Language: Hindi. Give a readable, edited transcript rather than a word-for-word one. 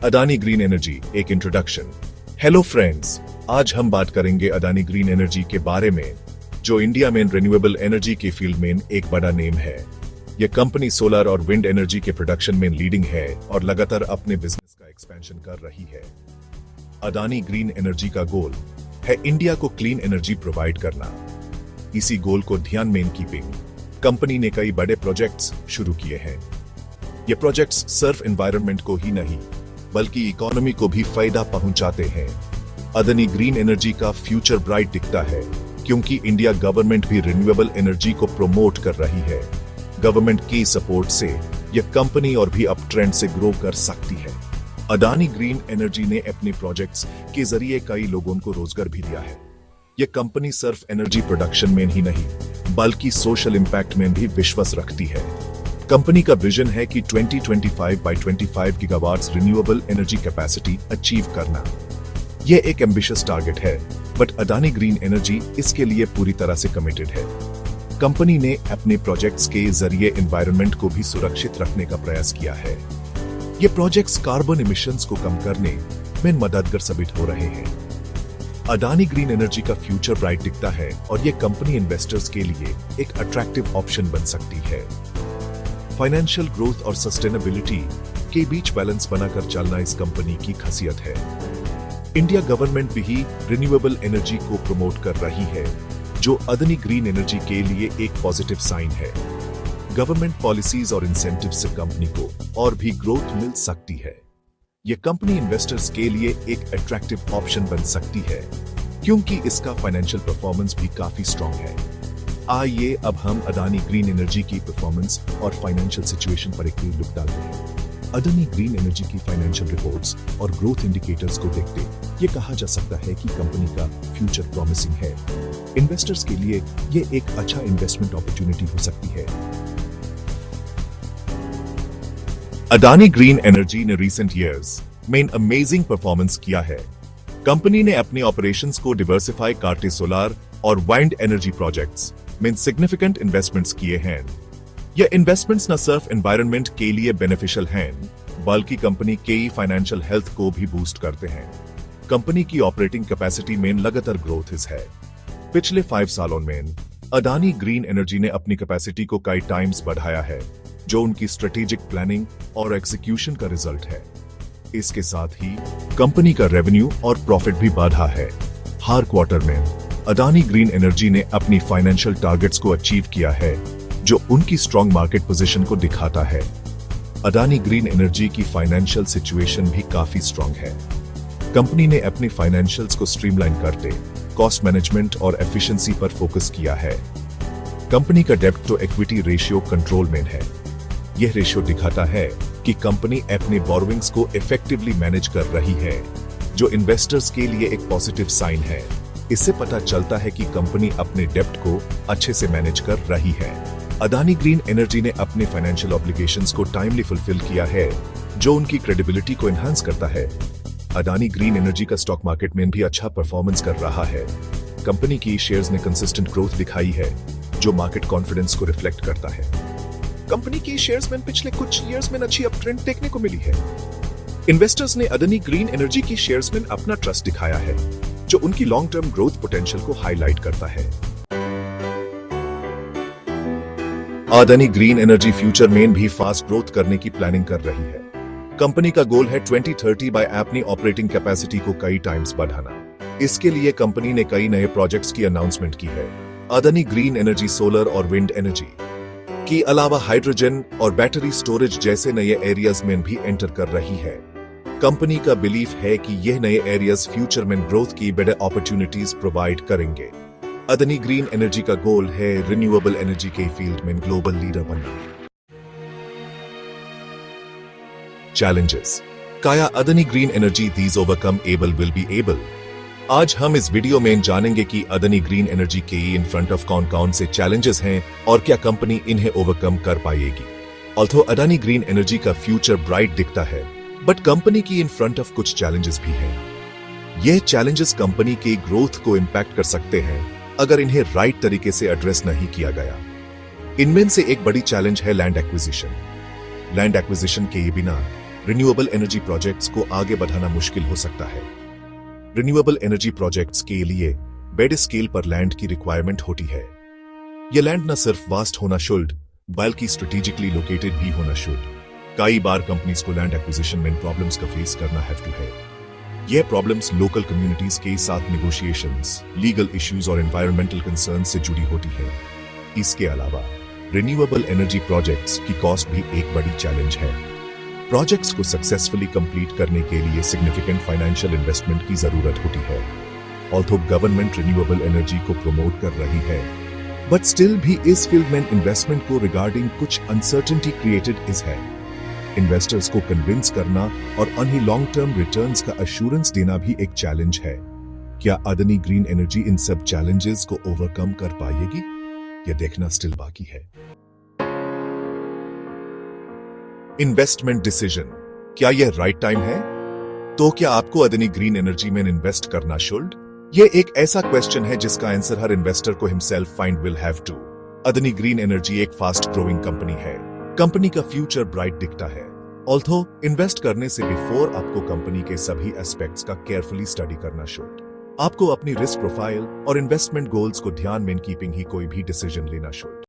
अदानी ग्रीन एनर्जी एक इंट्रोडक्शन। हेलो फ्रेंड्स, आज हम बात करेंगे अदानी ग्रीन एनर्जी के बारे में, जो इंडिया में रिन्यूएबल एनर्जी के फील्ड में एक बड़ा नेम है। यह कंपनी सोलर और विंड एनर्जी के प्रोडक्शन में लीडिंग है और लगातार अपने बिजनेस का एक्सपेंशन कर रही है। अदानी ग्रीन एनर्जी का गोल है इंडिया को क्लीन एनर्जी प्रोवाइड करना। इसी गोल को ध्यान में कीपिंग कंपनी ने कई बड़े प्रोजेक्ट्स शुरू किए हैं। ये प्रोजेक्ट्स सिर्फ एनवायरनमेंट को ही नहीं बल्कि इकोनॉमी को भी फायदा पहुंचाते हैं। अदानी ग्रीन एनर्जी का फ्यूचर ब्राइट दिखता है क्योंकि इंडिया गवर्नमेंट भी रिन्यूएबल एनर्जी को प्रमोट कर रही है। गवर्नमेंट की सपोर्ट से यह कंपनी और भी अप ट्रेंड से ग्रो कर सकती है। अदानी ग्रीन एनर्जी ने अपने प्रोजेक्ट्स के जरिए कई लोगों को रोजगार भी दिया है। यह कंपनी सिर्फ एनर्जी प्रोडक्शन में ही नहीं बल्कि सोशल इंपैक्ट में भी विश्वास रखती है। कंपनी का विजन है कि 2025 by 25 gigawatts renewable energy capacity achieve करना। यह एक एम्बिशियस टारगेट है, बट अदानी ग्रीन एनर्जी इसके लिए पूरी तरह से कमिटेड है। कंपनी ने अपने प्रोजेक्ट्स के जरिए एनवायरनमेंट को भी सुरक्षित रखने का प्रयास किया है। ये प्रोजेक्ट्स कार्बन इमिशंस को कम करने में मददगार साबित हो रहे हैं। अदानी ग्रीन एनर्जी का फ्यूचर ब्राइट दिखता है और यह कंपनी इन्वेस्टर्स के लिए एक अट्रैक्टिव ऑप्शन बन सकती है। फाइनेंशियल ग्रोथ और सस्टेनेबिलिटी के बीच बैलेंस बनाकर चलना इस कंपनी की खासियत है। इंडिया गवर्नमेंट भी रिन्यूएबल एनर्जी को प्रमोट कर रही है, जो अदानी ग्रीन एनर्जी के लिए एक पॉजिटिव साइन है। गवर्नमेंट पॉलिसीज और इंसेंटिव से कंपनी को और भी ग्रोथ मिल सकती है। यह कंपनी इन्वेस्टर्स के लिए एक अट्रैक्टिव ऑप्शन बन सकती है क्योंकि इसका फाइनेंशियल परफॉर्मेंस भी काफी स्ट्रॉन्ग है। आइए अब हम अदानी ग्रीन एनर्जी की परफॉर्मेंस और फाइनेंशियल सिचुएशन पर एक लुक डालते हैं। अदानी ग्रीन एनर्जी की फाइनेंशियल रिपोर्ट्स और ग्रोथ इंडिकेटर्स को देखते ये कहा जा सकता है कि कंपनी का फ्यूचर प्रॉमिसिंग है। इन्वेस्टर्स के लिए ये एक अच्छा इन्वेस्टमेंट अपॉर्चुनिटी हो सकती है। अदानी ग्रीन एनर्जी ने रिसेंट ईयर्स में अमेजिंग परफॉर्मेंस किया है। कंपनी ने अपने ऑपरेशंस को डिवर्सिफाई करते सोलर और वाइंड एनर्जी प्रोजेक्ट्स में सिग्निफिकेंट इन्वेस्टमेंट्स किए हैं। यह इन्वेस्टमेंट्स न सिर्फ एनवायरनमेंट के लिए बेनिफिशियल हैं बल्कि कंपनी के फाइनेंशियल हेल्थ को भी बूस्ट करते हैं। कंपनी की ऑपरेटिंग कैपेसिटी में लगातार ग्रोथ है। पिछले 5 सालों में अदानी ग्रीन एनर्जी ने अपनी कैपेसिटी को कई टाइम्स बढ़ाया है, जो उनकी स्ट्रेटेजिक प्लानिंग और एग्जीक्यूशन का रिजल्ट है। इसके साथ ही कंपनी का रेवेन्यू और प्रॉफिट भी बढ़ा है। हर क्वार्टर में अदानी ग्रीन एनर्जी ने अपनी फाइनेंशियल टारगेट्स को अचीव किया है, जो उनकी स्ट्रॉन्ग मार्केट पोजीशन को दिखाता है। अदानी ग्रीन एनर्जी की फाइनेंशियल सिचुएशन भी काफी स्ट्रॉन्ग है। कंपनी ने अपने फाइनेंशियल्स को स्ट्रीमलाइन करते कॉस्ट मैनेजमेंट और एफिशिएंसी पर फोकस किया है। कंपनी का डेब्ट टू इक्विटी रेशियो कंट्रोल में है। यह रेशियो दिखाता है कि कंपनी अपने बोरोविंग्स को इफेक्टिवली मैनेज कर रही है, जो इन्वेस्टर्स के लिए एक पॉजिटिव साइन है। इससे पता चलता है कि कंपनी अपने डेब्ट को अच्छे से मैनेज कर रही है। अदानी ग्रीन एनर्जी ने अपने फाइनेंशियल ऑब्लिगेशंस को टाइमली फुलफिल किया है, जो उनकी क्रेडिबिलिटी को एनहांस करता है। अदानी ग्रीन एनर्जी का स्टॉक मार्केट में भी अच्छा परफॉर्मेंस कर रहा है। कंपनी की शेयर्स ने कंसिस्टेंट ग्रोथ दिखाई है, जो मार्केट कॉन्फिडेंस को रिफ्लेक्ट करता है। कंपनी की शेयर्स में पिछले कुछ ईयर्स में अच्छी अपट्रेंड देखने को मिली है। इन्वेस्टर्स ने अदानी ग्रीन एनर्जी की शेयर्स में अपना ट्रस्ट दिखाया है, जो उनकी लॉन्ग टर्म ग्रोथ पोटेंशियल को हाईलाइट करता है। अदानी ग्रीन एनर्जी फ्यूचर में भी फास्ट ग्रोथ करने की प्लानिंग कर रही है। कंपनी का गोल है 2030 बाय अपनी ऑपरेटिंग कैपेसिटी को कई टाइम्स बढ़ाना। इसके लिए कंपनी ने कई नए प्रोजेक्ट्स की अनाउंसमेंट की है। अदानी ग्रीन एनर्जी सोलर और विंड एनर्जी के अलावा हाइड्रोजन और बैटरी स्टोरेज जैसे नए एरियाज में भी एंटर कर रही है। कंपनी का बिलीफ है कि यह नए एरियाज फ्यूचर में ग्रोथ की बड़े अपॉर्चुनिटीज प्रोवाइड करेंगे। अदानी ग्रीन एनर्जी का गोल है रिन्यूएबल एनर्जी के फील्ड में ग्लोबल लीडर बनना। चैलेंजेस काया Adani green energy these overcome able will be able. आज हम इस वीडियो में जानेंगे कि अदानी ग्रीन एनर्जी के इन फ्रंट ऑफ कौन कौन से चैलेंजेस हैं और क्या कंपनी इन्हें ओवरकम कर पाएगी। ऑल्थो अदानी ग्रीन एनर्जी का फ्यूचर ब्राइट दिखता है, बट कंपनी की इन फ्रंट ऑफ कुछ चैलेंजेस भी हैं। यह चैलेंजेस कंपनी की ग्रोथ को इंपैक्ट कर सकते हैं अगर इन्हें राइट तरीके से एड्रेस नहीं किया गया। इनमें से एक बड़ी चैलेंज है लैंड एक्विजिशन। लैंड एक्विजिशन के बिना रिन्यूएबल एनर्जी प्रोजेक्ट्स को आगे बढ़ाना मुश्किल हो सकता है। रिन्यूएबल एनर्जी प्रोजेक्ट्स के लिए बेड स्केल पर लैंड की रिक्वायरमेंट होती है। यह लैंड न सिर्फ वास्ट होना शुड बल्कि स्ट्रेटेजिकली लोकेटेड भी होना शुड। कई बार कंपनीज को लैंड एक्विजिशन में प्रॉब्लम्स का फेस करना हैव टू है। यह प्रॉब्लम्स लोकल कम्युनिटीज के साथ नेगोशिएशंस, लीगल इश्यूज और एनवायरमेंटल कंसर्न्स से जुड़ी होती है। इसके अलावा रिन्यूएबल एनर्जी प्रोजेक्ट्स की कॉस्ट भी एक बड़ी चैलेंज है। प्रोजेक्ट्स को सक्सेसफुली कंप्लीट करने के लिए सिग्निफिकेंट फाइनेंशियल इन्वेस्टमेंट की जरूरत होती है। ऑल्थो गवर्नमेंट रिन्यूएबल एनर्जी को प्रमोट कर रही है, बट स्टिल भी इस फील्ड में इन्वेस्टमेंट को रिगार्डिंग कुछ अनसर्टेनिटी क्रिएटेड है। इन्वेस्टर्स को कन्विंस करना और उन्हें लॉन्ग टर्म रिटर्न्स का अश्योरेंस देना भी एक चैलेंज है। क्या अदानी ग्रीन एनर्जी इन सब चैलेंजेस को ओवरकम कर पाएगी? यह देखना स्टिल बाकी है। इन्वेस्टमेंट डिसीजन, क्या यह राइट टाइम है? तो क्या आपको अदानी ग्रीन एनर्जी में इन्वेस्ट करना शुड? यह एक ऐसा क्वेश्चन है जिसका आंसर हर इन्वेस्टर को himself find will have to. Adani green energy एक फास्ट ग्रोइंग कंपनी है। कंपनी का फ्यूचर ब्राइट दिखता है। ऑल्थो इन्वेस्ट करने से बिफोर आपको कंपनी के सभी एस्पेक्ट्स का केयरफुली स्टडी करना शुड। आपको अपनी रिस्क प्रोफाइल और इन्वेस्टमेंट गोल्स को ध्यान में कीपिंग ही कोई भी डिसीजन लेना शुड।